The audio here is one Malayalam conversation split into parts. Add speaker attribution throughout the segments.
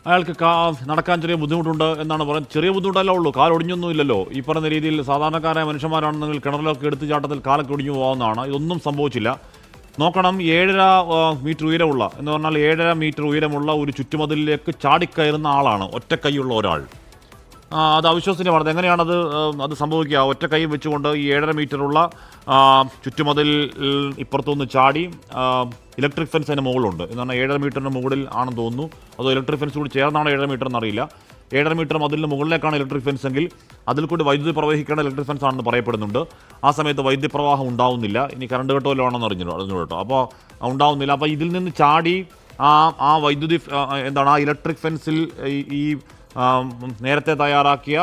Speaker 1: അയാൾക്ക് നടക്കാൻ ചെറിയ ബുദ്ധിമുട്ടുണ്ട് എന്നാണ് പറയുന്നത്. ചെറിയ ബുദ്ധിമുട്ടല്ല ഉള്ളൂ, കാലൊടിഞ്ഞൊന്നുമില്ലല്ലോ. ഈ പറഞ്ഞ രീതിയിൽ സാധാരണക്കാരായ മനുഷ്യന്മാരാണെന്നെങ്കിൽ കിണറിലൊക്കെ എടുത്തു ചാട്ടത്തിൽ കാലൊക്കെ ഒടിഞ്ഞു പോകാവുന്നതാണ്. ഇതൊന്നും സംഭവിച്ചില്ല. നോക്കണം, 7.5 മീറ്റർ ഉയരമുള്ള എന്ന് പറഞ്ഞാൽ 7.5 മീറ്റർ ഉയരമുള്ള ഒരു ചുറ്റുമതിലിലേക്ക് ചാടിക്കയറുന്ന ആളാണ് ഒറ്റ കൈയുള്ള ഒരാൾ. അത് അവിശ്വസനീയമാണ്. എങ്ങനെയാണത് അത് സംഭവിക്കുക? ഒറ്റ കൈ വെച്ചുകൊണ്ട് ഈ 7.5 മീറ്ററുള്ള ചുറ്റുമതിൽ ഇപ്പുറത്തുനിന്ന് ചാടി ഇലക്ട്രിക് ഫെൻസ് അതിന് മുകളിലുണ്ട് എന്ന് പറഞ്ഞാൽ 7.5 മീറ്ററിന് മുകളിൽ ആണെന്ന് തോന്നുന്നു. അതോ ഇലക്ട്രിക് ഫെൻസ് കൂടി ചേർന്നാണ് 7.5 മീറ്റർ എന്നറിയില്ല. 7.5 മീറ്റർ മതിലിന് മുകളിലേക്കാണ് ഇലക്ട്രിക് ഫെൻസ് എങ്കിൽ അതിൽ കൂടി വൈദ്യുതി പ്രവഹിക്കേണ്ട ഇലക്ട്രിക് ഫെൻസ് ആണെന്ന് പറയപ്പെടുന്നുണ്ട്. ആ സമയത്ത് വൈദ്യുതി പ്രവാഹം ഉണ്ടാവുന്നില്ല. ഇനി കറണ്ട് കെട്ടോ ആണെന്ന് അറിഞ്ഞു കേട്ടോ. അപ്പോൾ ഉണ്ടാവുന്നില്ല. അപ്പോൾ ഇതിൽ നിന്ന് ചാടി ആ വൈദ്യുതി ആ ഇലക്ട്രിക് ഫെൻസിൽ ഈ നേരത്തെ തയ്യാറാക്കിയ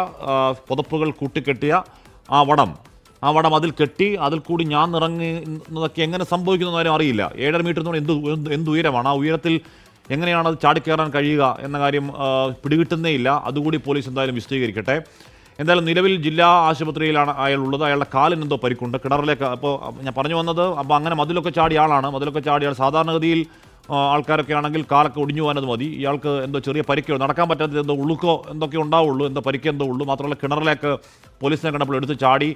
Speaker 1: പുതപ്പുകൾ കൂട്ടിക്കെട്ടിയ ആ വടം അതിൽ കെട്ടി അതിൽ കൂടി ഞാൻ ഇറങ്ങുന്നതൊക്കെ എങ്ങനെ സംഭവിക്കുന്ന കാര്യം അറിയില്ല. 7.5 മീറ്റർ എന്ന് പറഞ്ഞാൽ എന്ത് ഉയരമാണ്? ആ ഉയരത്തിൽ എങ്ങനെയാണ് അത് ചാടിക്കയറാൻ കഴിയുക എന്ന കാര്യം പിടികിട്ടുന്നേ ഇല്ല. അതുകൂടി പോലീസ് എന്തായാലും വിശദീകരിക്കട്ടെ. എന്തായാലും നിലവിൽ ജില്ലാ ആശുപത്രിയിലാണ് അയാൾ ഉള്ളത്. അയാളുടെ കാലിന് എന്തോ പരിക്കുണ്ട്. കിണറിലേക്ക് അപ്പോൾ ഞാൻ പറഞ്ഞു വന്നത്, അപ്പോൾ അങ്ങനെ മതിലൊക്കെ ചാടിയ ആളാണ്. മതിലൊക്കെ ചാടിയ ആൾ സാധാരണഗതിയിൽ ആൾക്കാരൊക്കെ ആണെങ്കിൽ കാലൊക്കെ ഒടിഞ്ഞു പോകാനത് മതി. ഇയാൾക്ക് എന്തോ ചെറിയ പരിക്കോ, നടക്കാൻ പറ്റാത്ത എന്തോ ഉളുക്കോ എന്തൊക്കെ ഉണ്ടാവുള്ളൂ, എന്തോ പരിക്കെന്തോ ഉള്ളൂ. മാത്രമല്ല കിണറിലേക്ക് പോലീസിനെ കണ്ടപ്പോൾ എടുത്ത് ചാടി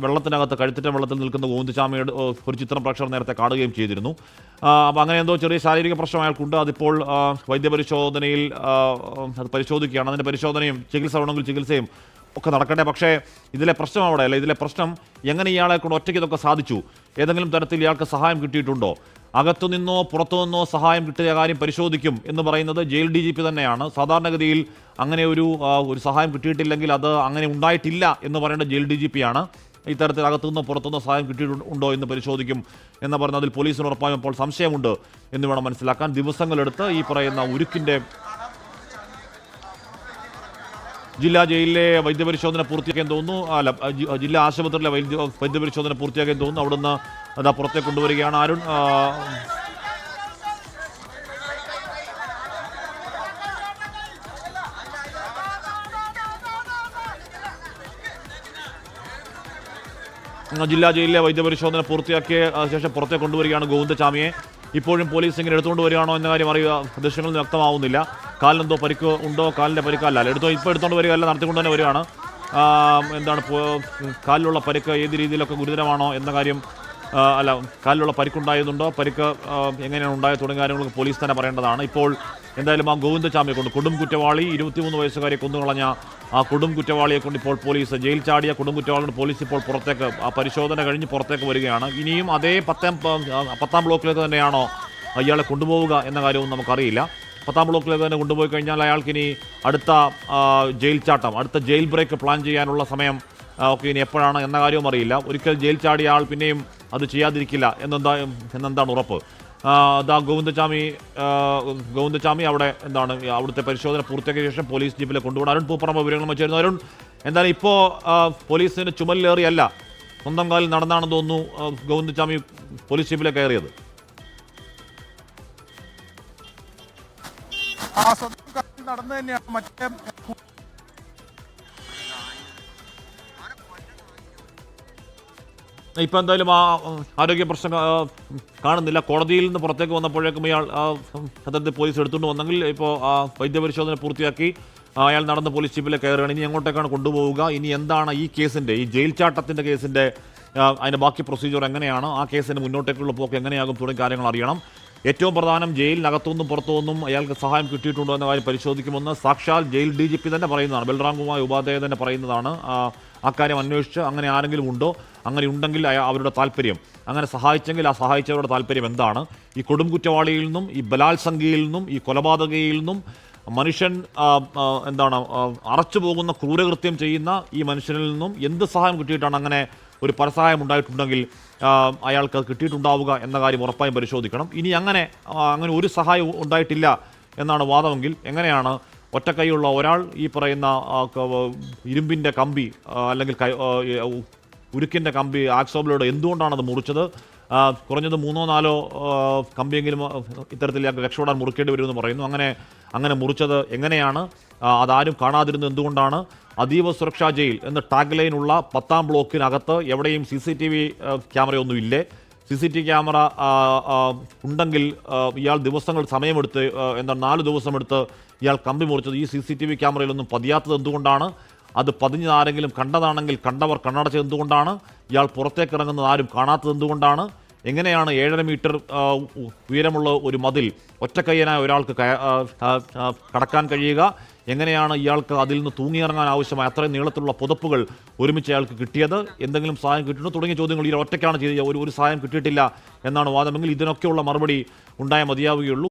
Speaker 1: വെള്ളത്തിനകത്ത് കഴുത്തിറ്റ വെള്ളത്തിൽ നിൽക്കുന്ന ഗോവിന്ദസ്വാമിയുടെ ഒരു ചിത്രം പ്രേക്ഷകർ നേരത്തെ കാണുകയും ചെയ്തിരുന്നു. അപ്പോൾ അങ്ങനെ എന്തോ ചെറിയ ശാരീരിക പ്രശ്നം അയാൾക്കുണ്ട്. അതിപ്പോൾ വൈദ്യപരിശോധനയിൽ അത് പരിശോധിക്കുകയാണ്. അതിൻ്റെ പരിശോധനയും ചികിത്സ വേണമെങ്കിൽ ചികിത്സയും ഒക്കെ നടക്കട്ടെ. പക്ഷേ ഇതിലെ പ്രശ്നം അവിടെ അല്ല. ഇതിലെ പ്രശ്നം എങ്ങനെ ഇയാളെ കൊണ്ട് ഒറ്റയ്ക്ക് ഇതൊക്കെ സാധിച്ചു? ഏതെങ്കിലും തരത്തിൽ ഇയാൾക്ക് സഹായം കിട്ടിയിട്ടുണ്ടോ? അകത്തുനിന്നോ പുറത്തുനിന്നോ സഹായം കിട്ടിയ കാര്യം പരിശോധിക്കും എന്ന് പറയുന്നത് ജയിൽ DGP തന്നെയാണ്. സാധാരണഗതിയിൽ അങ്ങനെ ഒരു സഹായം കിട്ടിയിട്ടില്ലെങ്കിൽ അത് അങ്ങനെ ഉണ്ടായിട്ടില്ല എന്ന് പറയേണ്ട ജയിൽ DGP ആണ്. ഇത്തരത്തിൽ അകത്തുനിന്നോ പുറത്തുനിന്നോ സഹായം കിട്ടിയിട്ടുണ്ടോ എന്ന് പരിശോധിക്കും എന്ന് പറയുന്നതിൽ പോലീസിന് ഉറപ്പായും ഇപ്പോൾ സംശയമുണ്ട് എന്ന് വേണം മനസ്സിലാക്കാൻ. ദിവസങ്ങളെടുത്ത് ഈ പറയുന്ന ഉരുക്കിൻ്റെ ജില്ലാ ജയിലിലെ വൈദ്യപരിശോധന പൂർത്തിയാക്കാൻ തോന്നുന്നു. അല്ല, ജില്ലാ ആശുപത്രിയിലെ വൈദ്യപരിശോധന പൂർത്തിയാക്കാൻ തോന്നുന്നു. അവിടുന്ന് അതാ പുറത്തേക്ക് കൊണ്ടുവരികയാണ് അരുൺ. ജില്ലാ ജയിലിലെ വൈദ്യപരിശോധന പൂർത്തിയാക്കിയ ശേഷം പുറത്തേക്ക് കൊണ്ടുവരികയാണ് ഗോവിന്ദസ്വാമിയെ. ഇപ്പോഴും പോലീസ് ഇങ്ങനെ എടുത്തുകൊണ്ട് വരികയാണോ എന്ന കാര്യം അറിയുക ദൃശ്യങ്ങളിൽ വ്യക്തമാവുന്നില്ല. കാലിനെന്തോ പരിക്ക് ഉണ്ടോ? കാലിൻ്റെ പരിക്കല്ല, ഇപ്പോൾ എടുത്തുകൊണ്ട് വരികയല്ല, നടത്തിക്കൊണ്ട് തന്നെ വരികയാണ്. കാലിലുള്ള പരിക്ക് ഏത് രീതിയിലൊക്കെ ഗുരുതരമാണോ എന്ന കാര്യം അല്ല, കാലിലുള്ള പരിക്കുണ്ടായതുണ്ടോ, പരിക്ക് എങ്ങനെയാണ് ഉണ്ടായത് തുടങ്ങിയ കാര്യങ്ങൾക്ക് പോലീസ് തന്നെ പറയേണ്ടതാണ്. ഇപ്പോൾ എന്തായാലും ആ ഗോവിന്ദസ്വാമിയെ കൊണ്ട്, കൊടും കുറ്റവാളി 23 വയസ്സുകാരെ കൊന്നുകളഞ്ഞ ആ കൊടും കുറ്റവാളിയെ കൊണ്ട് ഇപ്പോൾ പോലീസ്, ജയിൽ ചാടിയ കൊടും കുറ്റവാളിയുടെ പോലീസ് ഇപ്പോൾ പുറത്തേക്ക്, ആ പരിശോധന കഴിഞ്ഞ് പുറത്തേക്ക് വരികയാണ്. ഇനിയും അതേ 10ാം ബ്ലോക്കിലേക്ക് തന്നെയാണോ ഇയാളെ കൊണ്ടുപോവുക എന്ന കാര്യവും നമുക്കറിയില്ല. 10ാം ബ്ലോക്കിലേക്ക് തന്നെ കൊണ്ടുപോയി കഴിഞ്ഞാൽ അയാൾക്കിനി അടുത്ത ജയിൽ ചാട്ടം, അടുത്ത ജയിൽ ബ്രേക്ക് പ്ലാൻ ചെയ്യാനുള്ള സമയം ഒക്കെ ഇനി എപ്പോഴാണ് എന്ന കാര്യവും അറിയില്ല. ഒരിക്കൽ ജയിൽ ചാടിയ ആൾ പിന്നെയും അത് ചെയ്യാതിരിക്കില്ല എന്നെന്താണ് ഉറപ്പ്? ഗോവിന്ദസ്വാമി അവിടെ അവിടുത്തെ പരിശോധന പൂർത്തിയാക്കിയ ശേഷം പോലീസ് ജീപ്പിലെ കൊണ്ടുപോകണം. അരുൺ പൂപ്പറമ്പ് വിവരങ്ങൾ വെച്ചിരുന്നു. അരുൺ, എന്തായാലും ഇപ്പോൾ പോലീസിന് ചുമലിലേറിയല്ല, സ്വന്തം കാലിൽ നടന്നാണെന്ന് തോന്നുന്നു ഗോവിന്ദസ്വാമി പോലീസ് ജീപ്പിലേക്ക് കയറിയത്.
Speaker 2: നടന്നു തന്നെയാണ്. മറ്റേ
Speaker 1: ഇപ്പം എന്തായാലും ആ ആരോഗ്യ പ്രശ്നം കാണുന്നില്ല. കോടതിയിൽ നിന്ന് പുറത്തേക്ക് വന്നപ്പോഴേക്കും ഇയാൾ അത്തരത്തിൽ പോലീസ് എടുത്തുകൊണ്ട് വന്നെങ്കിൽ ഇപ്പോൾ ആ വൈദ്യപരിശോധന പൂർത്തിയാക്കി അയാൾ നടന്ന് പോലീസ് ജീപ്പിലേക്ക് കയറുകയാണ്. ഇനി എങ്ങോട്ടേക്കാണ് കൊണ്ടുപോവുക? ഇനി എന്താണ് ഈ കേസിൻ്റെ, ഈ ജയിൽ ചാട്ടത്തിൻ്റെ കേസിൻ്റെ അതിൻ്റെ ബാക്കി പ്രൊസീജിയർ എങ്ങനെയാണ്? ആ കേസിന് മുന്നോട്ടേക്കുള്ള പോക്ക് എങ്ങനെയാകും തുടങ്ങിയ കാര്യങ്ങൾ അറിയണം. ഏറ്റവും പ്രധാനം, ജയിലിനകത്തുനിന്നും പുറത്തുനിന്നും അയാൾക്ക് സഹായം കിട്ടിയിട്ടുണ്ടോ എന്ന കാര്യം പരിശോധിക്കുമെന്ന് സാക്ഷാൽ ജയിൽ DGP തന്നെ പറയുന്നതാണ്. ബൽറാം കുമാർ ഉപാധ്യായ തന്നെ പറയുന്നതാണ്. അക്കാര്യം അന്വേഷിച്ച് അങ്ങനെ ആരെങ്കിലും ഉണ്ടോ, അങ്ങനെ ഉണ്ടെങ്കിൽ അവരുടെ താല്പര്യം, അങ്ങനെ സഹായിച്ചെങ്കിൽ ആ സഹായിച്ചവരുടെ താല്പര്യം എന്താണ്? ഈ കൊടും കുറ്റവാളിയിൽ നിന്നും, ഈ ബലാത്സംഗിയിൽ നിന്നും, ഈ കൊലപാതകയിൽ നിന്നും, മനുഷ്യൻ അറച്ചു പോകുന്ന ക്രൂരകൃത്യം ചെയ്യുന്ന ഈ മനുഷ്യനിൽ നിന്നും എന്ത് സഹായം കിട്ടിയിട്ടാണ് അങ്ങനെ ഒരു പരസഹായം ഉണ്ടായിട്ടുണ്ടെങ്കിൽ അയാൾക്ക് അത് കിട്ടിയിട്ടുണ്ടാവുക എന്ന കാര്യം ഉറപ്പായും പരിശോധിക്കണം. ഇനി അങ്ങനെ ഒരു സഹായം ഉണ്ടായിട്ടില്ല എന്നാണ് വാദമെങ്കിൽ എങ്ങനെയാണ് ഒറ്റക്കൈയുള്ള ഒരാൾ ഈ പറയുന്ന ഇരുമ്പിൻ്റെ കമ്പി അല്ലെങ്കിൽ ഉരുക്കിൻ്റെ കമ്പി ആക്സോബിലൂടെ എന്തുകൊണ്ടാണത് മുറിച്ചത്? കുറഞ്ഞത് 3-4 കമ്പിയെങ്കിലും ഇത്തരത്തിൽ രക്ഷപ്പെടാൻ മുറിക്കേണ്ടി വരുമെന്ന് പറയുന്നു. അങ്ങനെ മുറിച്ചത് എങ്ങനെയാണ്? അതാരും കാണാതിരുന്നത് എന്തുകൊണ്ടാണ്? അതീവ സുരക്ഷാ ജയിൽ എന്ന ടാഗ് ലൈനുള്ള 10ാം ബ്ലോക്കിനകത്ത് എവിടെയും CCTV ക്യാമറയൊന്നും ഇല്ലേ? CCTV ക്യാമറ ഉണ്ടെങ്കിൽ ഇയാൾ ദിവസങ്ങൾ സമയമെടുത്ത് 4 ദിവസമെടുത്ത് ഇയാൾ കമ്പി മുറിച്ചത് ഈ CCTV ക്യാമറയിലൊന്നും പതിയാത്തത് എന്തുകൊണ്ടാണ്? അത് പതിഞ്ഞത് ആരെങ്കിലും കണ്ടതാണെങ്കിൽ കണ്ടവർ കണ്ണടച്ചത് എന്തുകൊണ്ടാണ്? ഇയാൾ പുറത്തേക്ക് ഇറങ്ങുന്നത് ആരും കാണാത്തത് എന്തുകൊണ്ടാണ്? എങ്ങനെയാണ് 7.5 മീറ്റർ ഉയരമുള്ള ഒരു മതിൽ ഒറ്റക്കയ്യനായ ഒരാൾക്ക് കടക്കാൻ കഴിയുക? എങ്ങനെയാണ് ഇയാൾക്ക് അതിൽ നിന്ന് തൂങ്ങിയിറങ്ങാൻ ആവശ്യമായ അത്രയും നീളത്തിലുള്ള പുതപ്പുകൾ ഒരുമിച്ച് അയാൾക്ക് കിട്ടിയത്? എന്തെങ്കിലും സഹായം കിട്ടിയിട്ടുണ്ടോ തുടങ്ങിയ ചോദ്യങ്ങൾ ഈ ഒറ്റയ്ക്കാണ് ചെയ്തത്, ഒരു സഹായം കിട്ടിയിട്ടില്ല എന്നാണ് വാദമെങ്കിൽ ഇതിനൊക്കെയുള്ള മറുപടി ഉണ്ടായേ മതിയാവുകയുള്ളൂ.